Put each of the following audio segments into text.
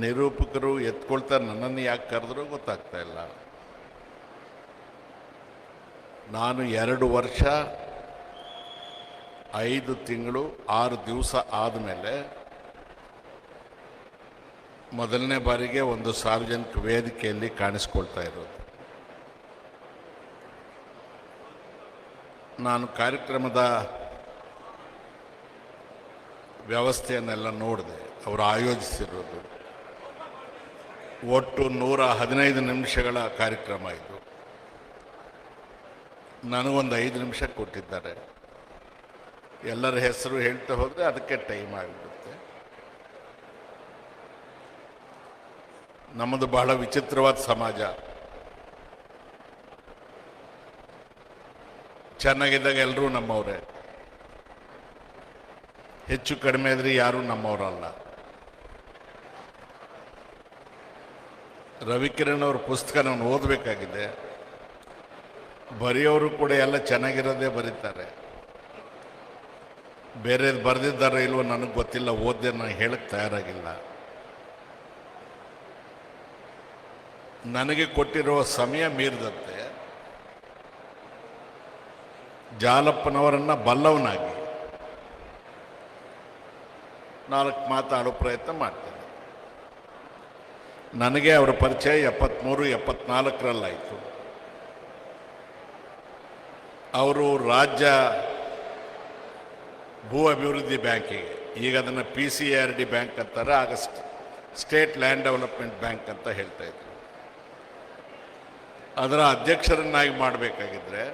ನಿರೂಪಕರು ಎತ್ಕೊಳ್ತಾರೆ, ನನ್ನನ್ನು ಯಾಕೆ ಕರೆದ್ರೂ ಗೊತ್ತಾಗ್ತಾ ಇಲ್ಲ. ನಾನು 2 ವರ್ಷ 5 ತಿಂಗಳು 6 ದಿವಸ ಆದಮೇಲೆ ಮೊದಲನೇ ಬಾರಿಗೆ ಒಂದು ಸಾರ್ವಜನಿಕ ವೇದಿಕೆಯಲ್ಲಿ ಕಾಣಿಸ್ಕೊಳ್ತಾ ಇರೋದು. ನಾನು ಕಾರ್ಯಕ್ರಮದ ವ್ಯವಸ್ಥೆಯನ್ನೆಲ್ಲ ನೋಡಿದೆ. ಅವರು ಆಯೋಜಿಸಿರೋದು ಒಟ್ಟು 115 ನಿಮಿಷಗಳ ಕಾರ್ಯಕ್ರಮ ಇದು. ನನಗೊಂದು 5 ನಿಮಿಷ ಕೊಟ್ಟಿದ್ದಾರೆ. ಎಲ್ಲರ ಹೆಸರು ಹೇಳ್ತಾ ಹೋದರೆ ಅದಕ್ಕೆ ಟೈಮ್ ಆಗಿಬಿಡುತ್ತೆ. ನಮ್ಮದು ಬಹಳ ವಿಚಿತ್ರವಾದ ಸಮಾಜ. ಚೆನ್ನಾಗಿದ್ದಾಗ ಎಲ್ಲರೂ ನಮ್ಮವರೇ, ಹೆಚ್ಚು ಕಡಿಮೆ ಆದರೆ ಯಾರೂ ನಮ್ಮವರಲ್ಲ. ರವಿಕಿರಣ್ ಅವ್ರ ಪುಸ್ತಕ ನಾನು ಓದಬೇಕಾಗಿದೆ. ಬರೆಯೋರು ಕೂಡ ಎಲ್ಲ ಚೆನ್ನಾಗಿರೋದೇ ಬರೀತಾರೆ. ಬೇರೆದು ಬರೆದಿದ್ದಾರೋ ಇಲ್ವೋ ನನಗೆ ಗೊತ್ತಿಲ್ಲ, ಓದ್ದೆ ನಾನು ಹೇಳಕ್ಕೆ ತಯಾರಾಗಿಲ್ಲ. ನನಗೆ ಕೊಟ್ಟಿರೋ ಸಮಯ ಮೀರಿದಂತೆ ಜಾಲಪ್ಪನವರನ್ನು ಬಲ್ಲವನಾಗಿ 4 ಮಾತಾಡೋ ಪ್ರಯತ್ನ ಮಾಡ್ತೇನೆ. ನನಗೆ ಅವರ ಪರಿಚಯ 73-74ರಲ್ಲಾಯಿತು. ಅವರು ರಾಜ್ಯ ಭೂ ಅಭಿವೃದ್ಧಿ ಬ್ಯಾಂಕಿಗೆ, ಈಗ ಅದನ್ನು PCARD ಬ್ಯಾಂಕ್ ಅಂತಾರೆ, ಆಗ ಸ್ಟೇಟ್ ಲ್ಯಾಂಡ್ ಡೆವಲಪ್ಮೆಂಟ್ ಬ್ಯಾಂಕ್ ಅಂತ ಹೇಳ್ತಾ ಇದ್ರು. ಅದರ ಅಧ್ಯಕ್ಷರನ್ನಾಗಿ ಮಾಡಬೇಕಾಗಿದ್ರೆ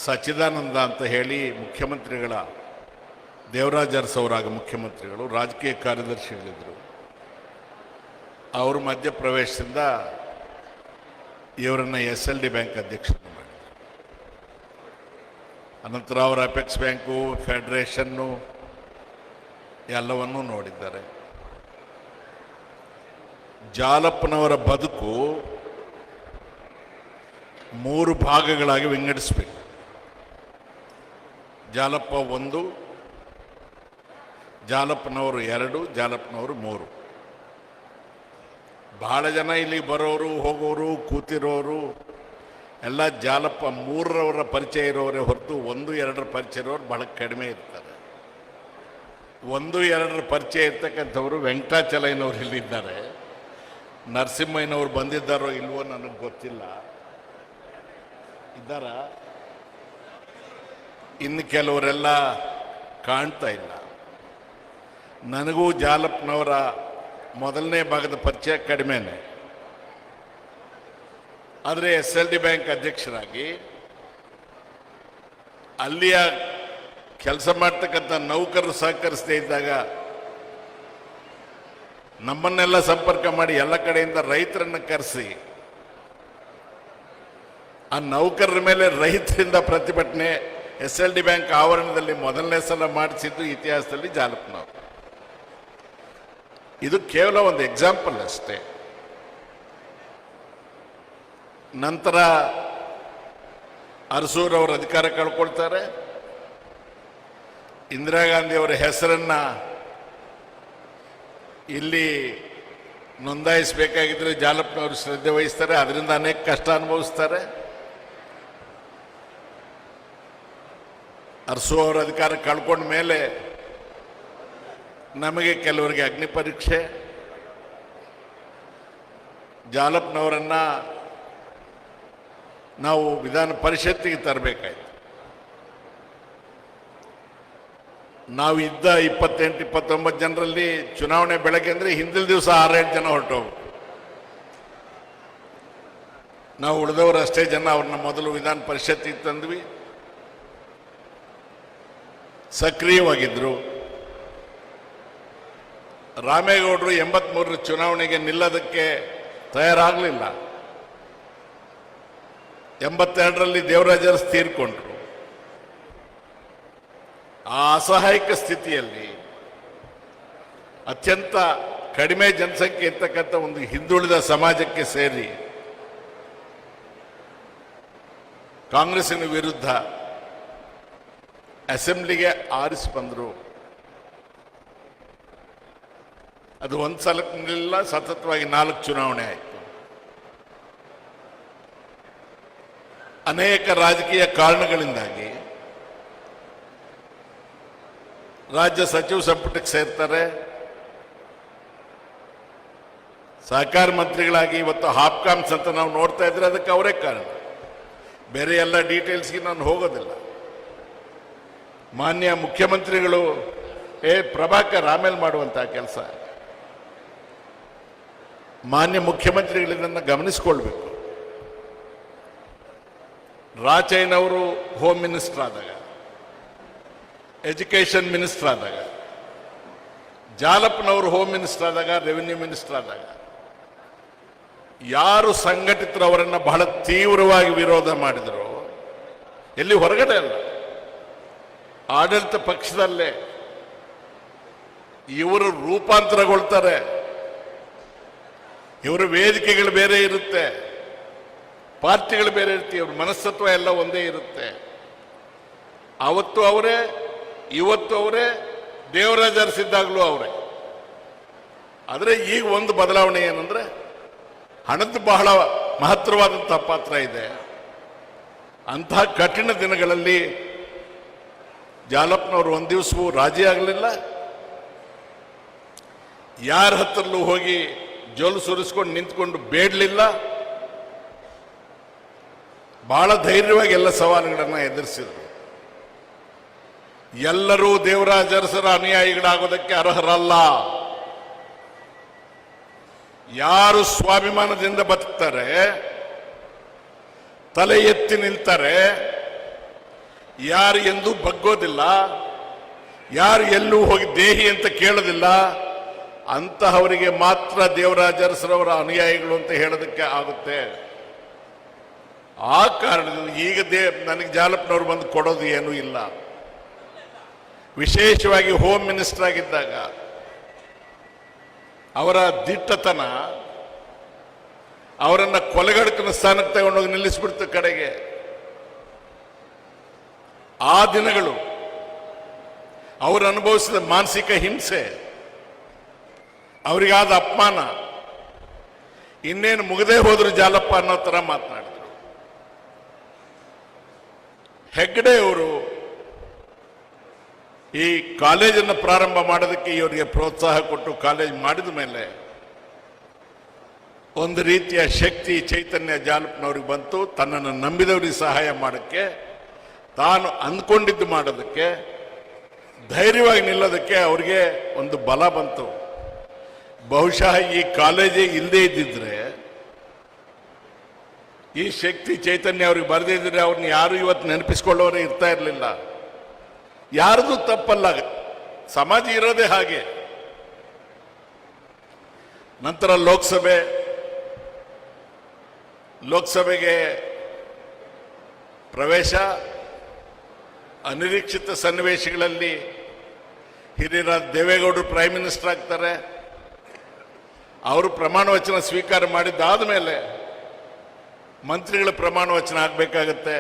ಸಚ್ಚಿದಾನಂದ ಅಂತ ಹೇಳಿ ಮುಖ್ಯಮಂತ್ರಿಗಳ, ದೇವರಾಜ ಅರಸು ಅವರಾಗ ಮುಖ್ಯಮಂತ್ರಿಗಳು, ರಾಜಕೀಯ ಕಾರ್ಯದರ್ಶಿಗಳಿದ್ದರು. ಅವರು ಮಧ್ಯಪ್ರವೇಶದಿಂದ ಇವರನ್ನು SLD ಬ್ಯಾಂಕ್ ಅಧ್ಯಕ್ಷರನ್ನು ಮಾಡಿದರು. ಅನಂತರ ಅವರು ಅಪೆಕ್ಸ್ ಬ್ಯಾಂಕು, ಫೆಡರೇಷನ್ನು ಎಲ್ಲವನ್ನೂ ನೋಡಿದ್ದಾರೆ. ಜಾಲಪ್ಪನವರ ಬದುಕು 3 ಭಾಗಗಳಾಗಿ ವಿಂಗಡಿಸಬೇಕು. ಜಾಲಪ್ಪ 1, ಜಾಲಪ್ಪನವರು 2, ಜಾಲಪ್ಪನವರು 3. ಬಹಳ ಜನ ಇಲ್ಲಿ ಬರೋರು, ಹೋಗೋರು, ಕೂತಿರೋರು ಎಲ್ಲ ಜಾಲಪ್ಪ 3ರವರ ಪರಿಚಯ ಇರೋರೇ ಹೊರತು 1, 2ರ ಪರಿಚಯ ಇರೋರು ಬಹಳ ಕಡಿಮೆ ಇರ್ತಾರೆ. 1, 2ರ ಪರಿಚಯ ಇರ್ತಕ್ಕಂಥವ್ರು ವೆಂಕಟಾಚಲಯ್ಯನವ್ರು ಇಲ್ಲಿದ್ದಾರೆ. ನರಸಿಂಹಯ್ಯನವ್ರು ಬಂದಿದ್ದಾರೋ ಇಲ್ವೋ ನನಗೆ ಗೊತ್ತಿಲ್ಲ. ಇದ್ದಾರ? ಇನ್ನು ಕೆಲವರೆಲ್ಲ ಕಾಣ್ತಾ ಇಲ್ಲ. ನನಗೂ ಜಾಲಪ್ಪನವರ ಮೊದಲನೇ ಭಾಗದ ಪರಿಚಯ ಕಡಿಮೆನೆ. ಆದರೆ SLD ಬ್ಯಾಂಕ್ ಅಧ್ಯಕ್ಷರಾಗಿ ಅಲ್ಲಿಯ ಕೆಲಸ ಮಾಡ್ತಕ್ಕಂಥ ನೌಕರರು ಸಹಕರಿಸದೇ ಇದ್ದಾಗ ನಮ್ಮನ್ನೆಲ್ಲ ಸಂಪರ್ಕ ಮಾಡಿ ಎಲ್ಲ ಕಡೆಯಿಂದ ರೈತರನ್ನು ಕರೆಸಿ ಆ ನೌಕರರ ಮೇಲೆ ರೈತರಿಂದ ಪ್ರತಿಭಟನೆ SLD ಬ್ಯಾಂಕ್ ಆವರಣದಲ್ಲಿ ಮೊದಲನೇ ಸಲ ಮಾಡಿಸಿದ್ದು ಇತಿಹಾಸದಲ್ಲಿ ಜಾಲಪ್ಪನವರು. ಇದು ಕೇವಲ ಒಂದು ಎಕ್ಸಾಂಪಲ್ ಅಷ್ಟೇ. ನಂತರ ಅರಸೂರವರು ಅಧಿಕಾರ ಕಳ್ಕೊಳ್ತಾರೆ. ಇಂದಿರಾ ಗಾಂಧಿ ಅವರ ಹೆಸರನ್ನ ಇಲ್ಲಿ ನೋಂದಾಯಿಸಬೇಕಾಗಿದ್ರೆ ಜಾಲಪ್ಪನವರು ಶ್ರದ್ಧೆ ವಹಿಸ್ತಾರೆ. ಅದರಿಂದ ಅನೇಕ ಕಷ್ಟ ಅನುಭವಿಸ್ತಾರೆ. ಅರಸು ಅವರ ಅಧಿಕಾರ ಕಳ್ಕೊಂಡ ಮೇಲೆ ನಮಗೆ ಕೆಲವರಿಗೆ ಅಗ್ನಿ ಪರೀಕ್ಷೆ. ಜಾಲಪ್ಪನವರನ್ನು ನಾವು ವಿಧಾನ ಪರಿಷತ್ತಿಗೆ ತರಬೇಕಾಯ್ತು. ನಾವು ಇದ್ದ 28-29 ಜನರಲ್ಲಿ ಚುನಾವಣೆ ಬೆಳಗ್ಗೆ ಅಂದರೆ ಹಿಂದಿನ ದಿವಸ 6-8 ಜನ ಹೊರಟೋಗ್ರು. ನಾವು ಉಳಿದವರು ಅಷ್ಟೇ ಜನ ಅವ್ರನ್ನ ಮೊದಲು ವಿಧಾನ ಪರಿಷತ್ತಿಗೆ ತಂದ್ವಿ. ಸಕ್ರಿಯವಾಗಿದ್ದರು. ರಾಮೇಗೌಡರು 83ರ ಚುನಾವಣೆಗೆ ನಿಲ್ಲೋದಕ್ಕೆ ತಯಾರಾಗಲಿಲ್ಲ. 82ರಲ್ಲಿ ದೇವರಾಜ ಅರಸು ತೀರ್ಕೊಂಡ್ರು. ಆ ಅಸಹಾಯಕ ಸ್ಥಿತಿಯಲ್ಲಿ ಅತ್ಯಂತ ಕಡಿಮೆ ಜನಸಂಖ್ಯೆ ಇರ್ತಕ್ಕಂಥ ಒಂದು ಹಿಂದುಳಿದ ಸಮಾಜಕ್ಕೆ ಸೇರಿ ಕಾಂಗ್ರೆಸ್ಸಿನ ವಿರುದ್ಧ ಅಸೆಂಬ್ಲಿಗೆ ಆರಿಸಿ ಬಂದರು. ಅದು ಒಂದು ಸಲಕ್ಕಿಲ್ಲ, ಸತತವಾಗಿ 4 ಚುನಾವಣೆ ಆಯಿತು. ಅನೇಕ ರಾಜಕೀಯ ಕಾರಣಗಳಿಂದಾಗಿ ರಾಜ್ಯ ಸಚಿವ ಸಂಪುಟಕ್ಕೆ ಸೇರ್ತಾರೆ. ಸಹಕಾರ ಮಂತ್ರಿಗಳಾಗಿ ಇವತ್ತು ಹಾಪ್ಕಾಮ್ಸ್ ಅಂತ ನಾವು ನೋಡ್ತಾ ಇದ್ರೆ ಅದಕ್ಕೆ ಅವರೇ ಕಾರಣ. ಬೇರೆ ಎಲ್ಲ ಡೀಟೇಲ್ಸ್ಗೆ ನಾನು ಹೋಗೋದಿಲ್ಲ. ಮಾನ್ಯ ಮುಖ್ಯಮಂತ್ರಿಗಳು ಪ್ರಭಾಕರ್ ಆಮೇಲೆ ಮಾಡುವಂತಹ ಕೆಲಸ ಮಾನ್ಯ ಮುಖ್ಯಮಂತ್ರಿಗಳಿಂದ ಗಮನಿಸ್ಕೊಳ್ಬೇಕು. ರಾಚಯ್ಯನವರು ಹೋಮ್ ಮಿನಿಸ್ಟರ್ ಆದಾಗ, ಎಜುಕೇಷನ್ ಮಿನಿಸ್ಟರ್ ಆದಾಗ, ಜಾಲಪ್ಪನವರು ಹೋಮ್ ಮಿನಿಸ್ಟರ್ ಆದಾಗ, ರೆವಿನ್ಯೂ ಮಿನಿಸ್ಟರ್ ಆದಾಗ ಯಾರು ಸಂಘಟಿತರು ಅವರನ್ನು ಬಹಳ ತೀವ್ರವಾಗಿ ವಿರೋಧ ಮಾಡಿದರು. ಎಲ್ಲಿ ಹೊರಗಡೆ ಅಲ್ಲ, ಆಡಳಿತ ಪಕ್ಷದಲ್ಲೇ ಇವರು ರೂಪಾಂತರಗೊಳ್ತಾರೆ. ಇವರ ವೇದಿಕೆಗಳು ಬೇರೆ ಇರುತ್ತೆ, ಪಾರ್ಟಿಗಳು ಬೇರೆ ಇರುತ್ತೆ, ಇವ್ರ ಮನಸ್ತತ್ವ ಎಲ್ಲ ಒಂದೇ ಇರುತ್ತೆ. ಅವತ್ತು ಅವರೇ, ಇವತ್ತು ಅವರೇ, ದೇವರಾಜ ಅರಸಿದ್ದಾಗಲೂ ಅವರೇ. ಆದರೆ ಈಗ ಒಂದು ಬದಲಾವಣೆ ಏನಂದ್ರೆ ಹಣದ ಬಹಳ ಮಹತ್ತರವಾದಂತಹ ಪಾತ್ರ ಇದೆ. ಅಂತಹ ಕಠಿಣ ದಿನಗಳಲ್ಲಿ ಜಾಲಪ್ಪನವರು ಒಂದು ದಿವಸವೂ ರಾಜಿ ಆಗಲಿಲ್ಲ. ಯಾರ ಹತ್ರಲ್ಲೂ ಹೋಗಿ ಜೋಲು ಸುರಿಸ್ಕೊಂಡು ನಿಂತ್ಕೊಂಡು ಬೇಡಲಿಲ್ಲ. ಬಹಳ ಧೈರ್ಯವಾಗಿ ಎಲ್ಲ ಸವಾಲುಗಳನ್ನು ಎದುರಿಸಿದರು. ಎಲ್ಲರೂ ದೇವರಾಜ ಅರಸರ ಅನುಯಾಯಿಗಳಾಗೋದಕ್ಕೆ ಅರ್ಹರಲ್ಲ. ಯಾರು ಸ್ವಾಭಿಮಾನದಿಂದ ಬದುಕ್ತಾರೆ, ತಲೆ ಎತ್ತಿ ನಿಲ್ತಾರೆ, ಯಾರು ಎಂದೂ ಬಗ್ಗೋದಿಲ್ಲ, ಯಾರು ಎಲ್ಲೂ ಹೋಗಿ ದೇಹಿ ಅಂತ ಕೇಳೋದಿಲ್ಲ, ಅಂತಹವರಿಗೆ ಮಾತ್ರ ದೇವರಾಜ ಅರಸರವರ ಅನುಯಾಯಿಗಳು ಅಂತ ಹೇಳೋದಕ್ಕೆ ಆಗುತ್ತೆ. ಆ ಕಾರಣದಿಂದ ಈಗ ನನಗೆ ಜಾಲಪ್ಪನವರು ಬಂದು ಕೊಡೋದು ಏನೂ ಇಲ್ಲ. ವಿಶೇಷವಾಗಿ ಹೋಮ್ ಮಿನಿಸ್ಟರ್ ಆಗಿದ್ದಾಗ ಅವರ ದಿಟ್ಟತನ ಅವರನ್ನ ಕೊಲೆಗಡಕನ ಸ್ಥಾನಕ್ಕೆ ತಗೊಂಡೋಗಿ ನಿಲ್ಲಿಸ್ಬಿಡ್ತು ಕಡೆಗೆ. ಆ ದಿನಗಳು ಅವರು ಅನುಭವಿಸಿದ ಮಾನಸಿಕ ಹಿಂಸೆ, ಅವರಿಗಾದ ಅಪಮಾನ ಇನ್ನೇನು ಮುಗದೇ ಹೋದ್ರು ಜಾಲಪ್ಪ ಅನ್ನೋ ತರ ಮಾತನಾಡಿದರು. ಹೆಗ್ಗಡೆ ಅವರು ಈ ಕಾಲೇಜನ್ನು ಪ್ರಾರಂಭ ಮಾಡೋದಕ್ಕೆ ಇವರಿಗೆ ಪ್ರೋತ್ಸಾಹ ಕೊಟ್ಟು ಕಾಲೇಜ್ ಮಾಡಿದ ಮೇಲೆ ಒಂದು ರೀತಿಯ ಶಕ್ತಿ ಚೈತನ್ಯ ಜಾಲಪ್ಪನವ್ರಿಗೆ ಬಂತು. ತನ್ನನ್ನು ನಂಬಿದವರಿಗೆ ಸಹಾಯ ಮಾಡೋಕ್ಕೆ, ತಾನು ಅಂದ್ಕೊಂಡಿದ್ದು ಮಾಡೋದಕ್ಕೆ, ಧೈರ್ಯವಾಗಿ ನಿಲ್ಲೋದಕ್ಕೆ ಅವ್ರಿಗೆ ಒಂದು ಬಲ ಬಂತು. ಬಹುಶಃ ಈ ಕಾಲೇಜೇ ಇಲ್ಲದೇ ಇದ್ದಿದ್ರೆ, ಈ ಶಕ್ತಿ ಚೈತನ್ಯ ಅವ್ರಿಗೆ ಬರೆದಿದ್ರೆ ಅವ್ರನ್ನ ಯಾರು ಇವತ್ತು ನೆನಪಿಸ್ಕೊಳ್ಳೋರೇ ಇರ್ತಾ ಇರಲಿಲ್ಲ. ಯಾರದು ತಪ್ಪಲ್ಲ, ಸಮಾಜ ಇರೋದೇ ಹಾಗೆ. ನಂತರ ಲೋಕಸಭೆಗೆ ಪ್ರವೇಶ, ಅನಿರೀಕ್ಷಿತ ಸನ್ನಿವೇಶಗಳಲ್ಲಿ ಹಿರಿಯರಾದ ದೇವೇಗೌಡರು ಪ್ರೈಮ್ ಮಿನಿಸ್ಟರ್ ಆಗ್ತಾರೆ. ಅವರು ಪ್ರಮಾಣ ವಚನ ಸ್ವೀಕಾರ ಮಾಡಿದ್ದಾದ ಮೇಲೆ ಮಂತ್ರಿಗಳ ಪ್ರಮಾಣ ವಚನ ಆಗಬೇಕಾಗತ್ತೆ.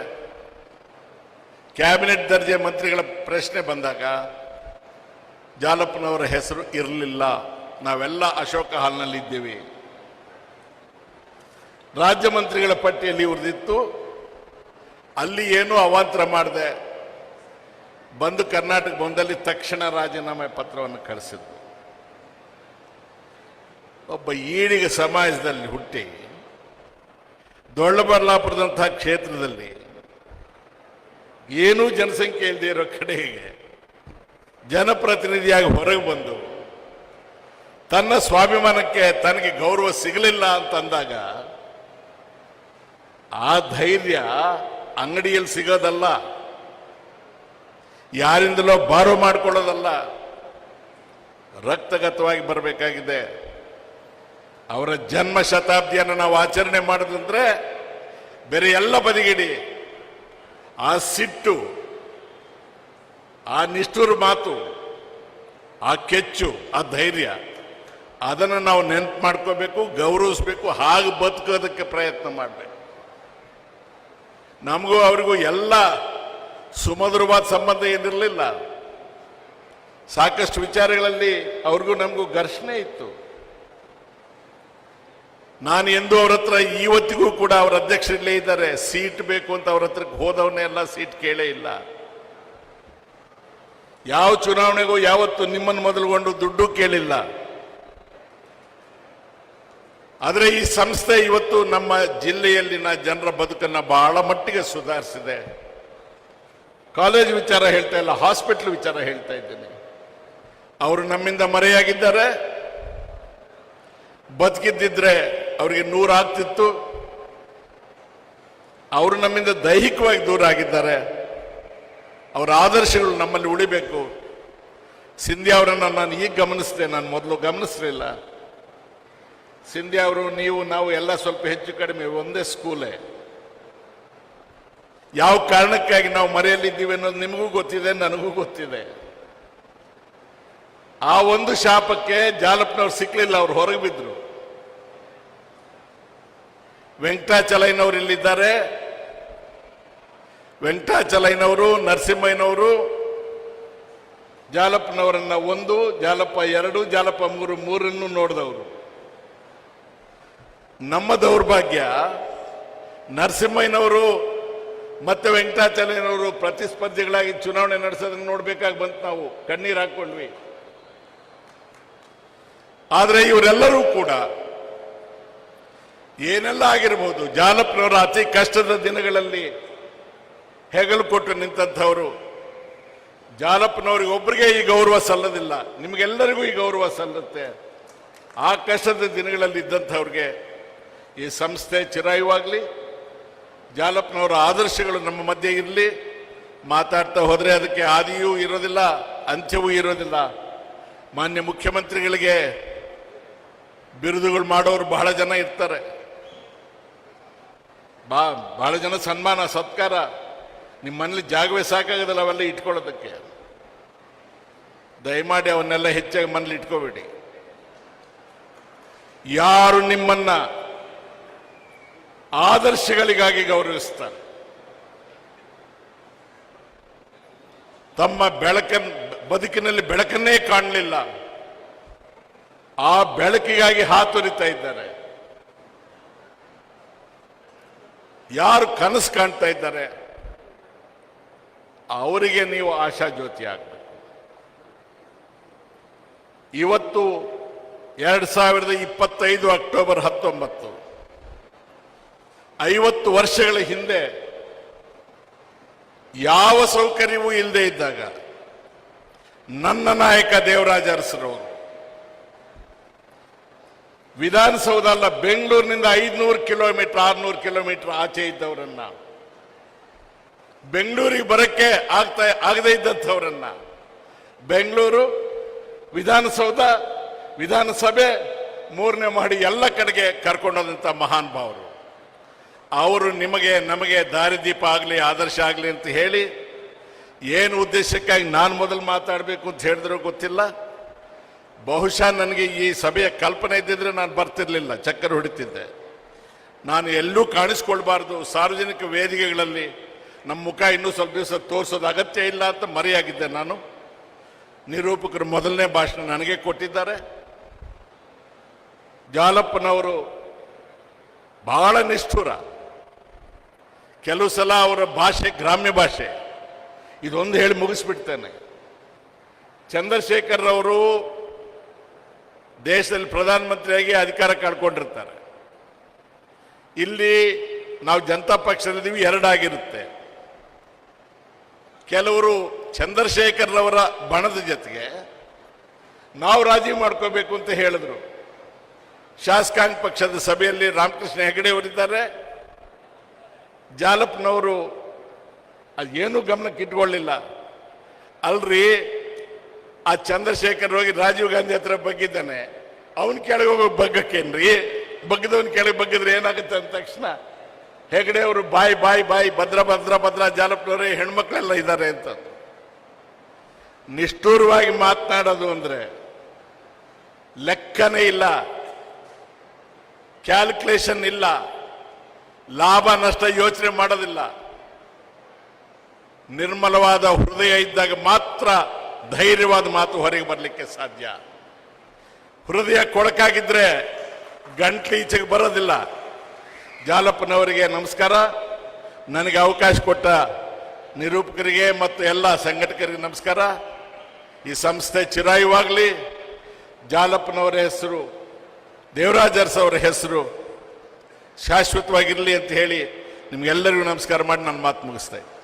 ಕ್ಯಾಬಿನೆಟ್ ದರ್ಜೆ ಮಂತ್ರಿಗಳ ಪ್ರಶ್ನೆ ಬಂದಾಗ ಜಾಲಪ್ಪನವರ ಹೆಸರು ಇರಲಿಲ್ಲ. ನಾವೆಲ್ಲ ಅಶೋಕ ಹಾಲ್ನಲ್ಲಿದ್ದೀವಿ. ರಾಜ್ಯ ಮಂತ್ರಿಗಳ ಪಟ್ಟಿಯಲ್ಲಿ ಇವ್ರದಿತ್ತು. ಅಲ್ಲಿ ಏನೂ ಅವಾಂತರ ಮಾಡದೆ ಬಂದು ಕರ್ನಾಟಕ ಬಂದಲ್ಲಿ ತಕ್ಷಣ ರಾಜೀನಾಮೆ ಪತ್ರವನ್ನು ಕಳಿಸಿದ್ರು. ಒಬ್ಬ ಈಡಿಗ ಸಮಾಜದಲ್ಲಿ ಹುಟ್ಟಿ ದೊಡ್ಡಬಳ್ಳಾಪುರದಂತಹ ಕ್ಷೇತ್ರದಲ್ಲಿ ಏನೂ ಜನಸಂಖ್ಯೆ ಇಲ್ಲದೆ ಇರೋ ಕಡೆಗೆ ಜನಪ್ರತಿನಿಧಿಯಾಗಿ ಹೊರಗೆ ಬಂದು ತನ್ನ ಸ್ವಾಭಿಮಾನಕ್ಕೆ ತನಗೆ ಗೌರವ ಸಿಗಲಿಲ್ಲ ಅಂತಂದಾಗ ಆ ಧೈರ್ಯ ಅಂಗಡಿಯಲ್ಲಿ ಸಿಗೋದಲ್ಲ, ಯಾರಿಂದಲೋ ಬಾರೋ ಮಾಡಿಕೊಳ್ಳೋದಲ್ಲ, ರಕ್ತಗತವಾಗಿ ಬರಬೇಕಾಗಿದೆ. ಅವರ ಜನ್ಮ ಶತಾಬ್ದಿಯನ್ನು ನಾವು ಆಚರಣೆ ಮಾಡೋದಂದ್ರೆ ಬೇರೆ ಎಲ್ಲ ಬದಿಗಿಡಿ ಆ ಸಿಟ್ಟು, ಆ ನಿಷ್ಠುರ ಮಾತು, ಆ ಕೆಚ್ಚು, ಆ ಧೈರ್ಯ, ಅದನ್ನು ನಾವು ನೆನಪು ಮಾಡ್ಕೋಬೇಕು, ಗೌರವಿಸ್ಬೇಕು, ಹಾಗೆ ಬದುಕೋದಕ್ಕೆ ಪ್ರಯತ್ನ ಮಾಡಬೇಕು. ನಮಗೂ ಅವರಿಗೂ ಎಲ್ಲ ಸುಮಧುರವಾದ ಸಂಬಂಧ ಏನಿರಲಿಲ್ಲ. ಸಾಕಷ್ಟು ವಿಚಾರಗಳಲ್ಲಿ ಅವ್ರಿಗೂ ನಮಗೂ ಘರ್ಷಣೆ ಇತ್ತು. ನಾನು ಎಂದೂ ಅವ್ರ ಹತ್ರ ಇವತ್ತಿಗೂ ಕೂಡ ಅವ್ರ ಅಧ್ಯಕ್ಷರಲ್ಲೇ ಇದ್ದಾರೆ, ಸೀಟ್ ಬೇಕು ಅಂತ ಅವ್ರ ಹತ್ರಕ್ಕೆ ಹೋದವನ್ನೆಲ್ಲ ಸೀಟ್ ಕೇಳೇ ಇಲ್ಲ. ಯಾವ ಚುನಾವಣೆಗೂ ಯಾವತ್ತು ನಿಮ್ಮನ್ನು ಮೊದಲುಗೊಂಡು ದುಡ್ಡು ಕೇಳಿಲ್ಲ. ಆದರೆ ಈ ಸಂಸ್ಥೆ ಇವತ್ತು ನಮ್ಮ ಜಿಲ್ಲೆಯಲ್ಲಿನ ಜನರ ಬದುಕನ್ನು ಬಹಳ ಮಟ್ಟಿಗೆ ಸುಧಾರಿಸಿದೆ. ಕಾಲೇಜ್ ವಿಚಾರ ಹೇಳ್ತಾ ಇಲ್ಲ, ಹಾಸ್ಪಿಟಲ್ ವಿಚಾರ ಹೇಳ್ತಾ ಇದ್ದೇನೆ. ಅವರು ನಮ್ಮಿಂದ ಮರೆಯಾಗಿದ್ದಾರೆ. ಬದುಕಿದ್ದಿದ್ರೆ ಅವರಿಗೆ 100 ಆಗ್ತಿತ್ತು. ಅವರು ನಮ್ಮಿಂದ ದೈಹಿಕವಾಗಿ ದೂರ ಆಗಿದ್ದಾರೆ. ಅವರ ಆದರ್ಶಗಳು ನಮ್ಮಲ್ಲಿ ಉಳಿಬೇಕು. ಸಿಂಧ್ಯಾ ಅವರನ್ನು ನಾನು ಈಗ ಗಮನಿಸಿದೆ, ನಾನು ಮೊದಲು ಗಮನಿಸಲಿಲ್ಲ. ಸಿಂಧ್ಯಾ ಅವರು, ನೀವು ನಾವು ಎಲ್ಲ ಸ್ವಲ್ಪ ಹೆಚ್ಚು ಕಡಿಮೆ ಒಂದೇ ಸ್ಕೂಲೇ. ಯಾವ ಕಾರಣಕ್ಕಾಗಿ ನಾವು ಮರೆಯಲ್ಲಿದ್ದೀವಿ ಅನ್ನೋದು ನಿಮಗೂ ಗೊತ್ತಿದೆ, ನನಗೂ ಗೊತ್ತಿದೆ. ಆ ಒಂದು ಶಾಪಕ್ಕೆ ಜಾಲಪ್ಪನವ್ರು ಸಿಕ್ಕಲಿಲ್ಲ, ಅವ್ರು ಹೊರಗೆ ಬಿದ್ರು. ವೆಂಕಟಾಚಲಯ್ಯನವರು ಇಲ್ಲಿದ್ದಾರೆ. ವೆಂಕಟಾಚಲಯ್ಯನವರು, ನರಸಿಂಹಯ್ಯನವರು ಜಾಲಪ್ಪನವರನ್ನ 1, ಜಾಲಪ್ಪ 2, ಜಾಲಪ್ಪ 3 ಮೂರನ್ನು ನೋಡಿದವರು. ನಮ್ಮ ದೌರ್ಭಾಗ್ಯ, ನರಸಿಂಹಯ್ಯನವರು ಮತ್ತೆ ವೆಂಕಟಾಚಲಯ್ಯನವರು ಪ್ರತಿಸ್ಪರ್ಧಿಗಳಾಗಿ ಚುನಾವಣೆ ನಡೆಸೋದನ್ನು ನೋಡ್ಬೇಕಾಗಿ ಬಂತು. ನಾವು ಕಣ್ಣೀರು ಹಾಕೊಂಡ್ವಿ. ಆದರೆ ಇವರೆಲ್ಲರೂ ಕೂಡ ಏನೆಲ್ಲ ಆಗಿರಬಹುದು, ಜಾಲಪ್ಪನವರ ಅತಿ ಕಷ್ಟದ ದಿನಗಳಲ್ಲಿ ಹೆಗಲು ಕೊಟ್ಟು ನಿಂತಂಥವರು. ಜಾಲಪ್ಪನವ್ರಿಗೆ ಒಬ್ಬರಿಗೆ ಈ ಗೌರವ ಸಲ್ಲದಿಲ್ಲ, ನಿಮಗೆಲ್ಲರಿಗೂ ಈ ಗೌರವ ಸಲ್ಲುತ್ತೆ. ಆ ಕಷ್ಟದ ದಿನಗಳಲ್ಲಿ ಇದ್ದಂಥವ್ರಿಗೆ ಈ ಸಂಸ್ಥೆ ಚಿರಾಯುವಾಗಲಿ. ಜಾಲಪ್ಪನವರ ಆದರ್ಶಗಳು ನಮ್ಮ ಮಧ್ಯೆ ಇರಲಿ. ಮಾತಾಡ್ತಾ ಹೋದರೆ ಅದಕ್ಕೆ ಆದಿಯೂ ಇರೋದಿಲ್ಲ, ಅಂತ್ಯವೂ ಇರೋದಿಲ್ಲ. ಮಾನ್ಯ ಮುಖ್ಯಮಂತ್ರಿಗಳಿಗೆ ಬಿರುದುಗಳು ಮಾಡೋರು ಬಹಳ ಜನ ಇರ್ತಾರೆ. ಬಹಳ ಜನ ಸನ್ಮಾನ ಸತ್ಕಾರ, ನಿಮ್ಮ ಮನೇಲಿ ಜಾಗವೇ ಸಾಕಾಗೋದಿಲ್ಲ ಅವೆಲ್ಲ ಇಟ್ಕೊಳ್ಳೋದಕ್ಕೆ. ದಯಮಾಡಿ ಅವನ್ನೆಲ್ಲ ಹೆಚ್ಚಾಗಿ ಮನೇಲಿ ಇಟ್ಕೋಬೇಡಿ. ಯಾರು ನಿಮ್ಮನ್ನ ಆದರ್ಶಗಳಿಗಾಗಿ ಗೌರವಿಸ್ತಾರೆ, ತಮ್ಮ ಬದುಕಿನಲ್ಲಿ ಬೆಳಕನ್ನೇ ಕಾಣಲಿಲ್ಲ, ಆ ಬೆಳಕಿಗಾಗಿ ಹಾತೊರಿತಾ ಇದ್ದಾರೆ. ಯಾರು ಕನಸು ಕಾಣ್ತಾ ಇದ್ದಾರೆ ಅವರಿಗೆ ನೀವು ಆಶಾ ಜ್ಯೋತಿ ಆಗಬೇಕು. ಇವತ್ತು 2025 ಅಕ್ಟೋಬರ್ 19, 50 ವರ್ಷಗಳ ಹಿಂದೆ ಯಾವ ಸೌಕರ್ಯವೂ ಇಲ್ಲದೆ ಇದ್ದಾಗ ನನ್ನ ನಾಯಕ ದೇವರಾಜ ಅರಸರವರು ವಿಧಾನಸೌಧ ಅಲ್ಲ, ಬೆಂಗಳೂರಿನಿಂದ 500 ಕಿಲೋಮೀಟರ್ 600 ಕಿಲೋಮೀಟರ್ ಆಚೆ ಇದ್ದವರನ್ನ, ಬೆಂಗಳೂರಿಗೆ ಬರಕ್ಕೆ ಆಗದೇ ಇದ್ದಂಥವರನ್ನ ಬೆಂಗಳೂರು, ವಿಧಾನಸೌಧ, ವಿಧಾನಸಭೆ, 3ನೇ ಮಾಡಿ ಎಲ್ಲ ಕಡೆಗೆ ಕರ್ಕೊಂಡೋದಂಥ ಮಹಾನ್ ಭಾವರು. ಅವರು ನಿಮಗೆ ನಮಗೆ ದಾರಿದೀಪ ಆಗಲಿ, ಆದರ್ಶ ಆಗಲಿ ಅಂತ ಹೇಳಿ ಏನು ಉದ್ದೇಶಕ್ಕಾಗಿ ನಾನು ಮೊದಲು ಮಾತಾಡಬೇಕು ಅಂತ ಹೇಳಿದ್ರೂ ಗೊತ್ತಿಲ್ಲ. ಬಹುಶಃ ನನಗೆ ಈ ಸಭೆಯ ಕಲ್ಪನೆ ಇದ್ದಿದ್ರೆ ನಾನು ಬರ್ತಿರ್ಲಿಲ್ಲ, ಚಕ್ಕರ್ ಹೊಡಿತಿದ್ದೆ. ನಾನು ಎಲ್ಲೂ ಕಾಣಿಸ್ಕೊಳ್ಬಾರ್ದು, ಸಾರ್ವಜನಿಕ ವೇದಿಕೆಗಳಲ್ಲಿ ನಮ್ಮ ಮುಖ ಇನ್ನೂ ಸ್ವಲ್ಪ ದಿವಸ ತೋರಿಸೋದು ಅಗತ್ಯ ಇಲ್ಲ ಅಂತ ಮರೆಯಾಗಿದ್ದೆ ನಾನು. ನಿರೂಪಕರು ಮೊದಲನೇ ಭಾಷಣ ನನಗೆ ಕೊಟ್ಟಿದ್ದಾರೆ. ಜಾಲಪ್ಪನವರು ಬಹಳ ನಿಷ್ಠುರ. ಕೆಲವು ಸಲ ಅವರ ಭಾಷೆ ಗ್ರಾಮ್ಯ ಭಾಷೆ. ಇದೊಂದು ಹೇಳಿ ಮುಗಿಸ್ಬಿಡ್ತೇನೆ. ಚಂದ್ರಶೇಖರ್ ಅವರು ದೇಶದಲ್ಲಿ ಪ್ರಧಾನಮಂತ್ರಿಯಾಗಿ ಅಧಿಕಾರ ಕಳ್ಕೊಂಡಿರ್ತಾರೆ. ಇಲ್ಲಿ ನಾವು ಜನತಾ ಪಕ್ಷದಲ್ಲಿದ್ದೀವಿ, 2 ಆಗಿರುತ್ತೆ. ಕೆಲವರು ಚಂದ್ರಶೇಖರ್ ಅವರ ಬಣದ ಜೊತೆಗೆ ನಾವು ರಾಜಿ ಮಾಡ್ಕೋಬೇಕು ಅಂತ ಹೇಳಿದ್ರು. ಶಾಸಕಾಂಗ ಪಕ್ಷದ ಸಭೆಯಲ್ಲಿ ರಾಮಕೃಷ್ಣ ಹೆಗಡೆ ಅವರಿದ್ದಾರೆ. ಜಾಲಪ್ಪನವರು ಅದೇನು ಗಮನಕ್ಕೆ ಇಟ್ಕೊಳ್ಳಿಲ್ಲ. ಅಲ್ರಿ, ಆ ಚಂದ್ರಶೇಖರ್ ಹೋಗಿ ರಾಜೀವ್ ಗಾಂಧಿ ಹತ್ರ ಬಗ್ಗಿದ್ದಾನೆ, ಅವನ್ ಕೆಳಗೆ ಹೋಗೋ ಬಗ್ಗಕ್ಕೇನ್ರಿ, ಬಗ್ಗದವನ್ ಕೆಳಗೆ ಬಗ್ಗಿದ್ರೆ ಏನಾಗುತ್ತೆ ಅಂದ ತಕ್ಷಣ ಹೆಗಡೆ ಅವರು ಬಾಯ್ ಬಾಯ್ ಬಾಯ್, ಭದ್ರ ಭದ್ರ ಭದ್ರ, ಜಾಲಪ್ಪನವರೇ ಹೆಣ್ಮಕ್ಳೆಲ್ಲ ಇದ್ದಾರೆ ಅಂತ. ನಿಷ್ಠೂರವಾಗಿ ಮಾತನಾಡೋದು ಅಂದ್ರೆ ಲೆಕ್ಕನೇ ಇಲ್ಲ, ಕ್ಯಾಲ್ಕುಲೇಷನ್ ಇಲ್ಲ, ಲಾಭ ನಷ್ಟ ಯೋಚನೆ ಮಾಡೋದಿಲ್ಲ. ನಿರ್ಮಲವಾದ ಹೃದಯ ಇದ್ದಾಗ ಮಾತ್ರ ಧೈರ್ಯವಾದ ಮಾತು ಹೊರಗೆ ಬರಲಿಕ್ಕೆ ಸಾಧ್ಯ. ಹೃದಯ ಕೊಳಕಾಗಿದ್ರೆ ಗಂಟ್ಲು ಈಚೆಗೆ ಬರೋದಿಲ್ಲ. ಜಾಲಪ್ಪನವರಿಗೆ ನಮಸ್ಕಾರ. ನನಗೆ ಅವಕಾಶ ಕೊಟ್ಟ ನಿರೂಪಕರಿಗೆ ಮತ್ತು ಎಲ್ಲ ಸಂಘಟಕರಿಗೆ ನಮಸ್ಕಾರ. ಈ ಸಂಸ್ಥೆ ಚಿರಾಯುವಾಗಲಿ. ಜಾಲಪ್ಪನವರ ಹೆಸರು, ದೇವರಾಜ ಅರಸು ಅವರ ಹೆಸರು ಶಾಶ್ವತವಾಗಿರಲಿ ಅಂತ ಹೇಳಿ ನಿಮ್ಗೆಲ್ಲರಿಗೂ ನಮಸ್ಕಾರ ಮಾಡಿ ನನ್ನ ಮಾತು ಮುಗಿಸ್ತೇನೆ.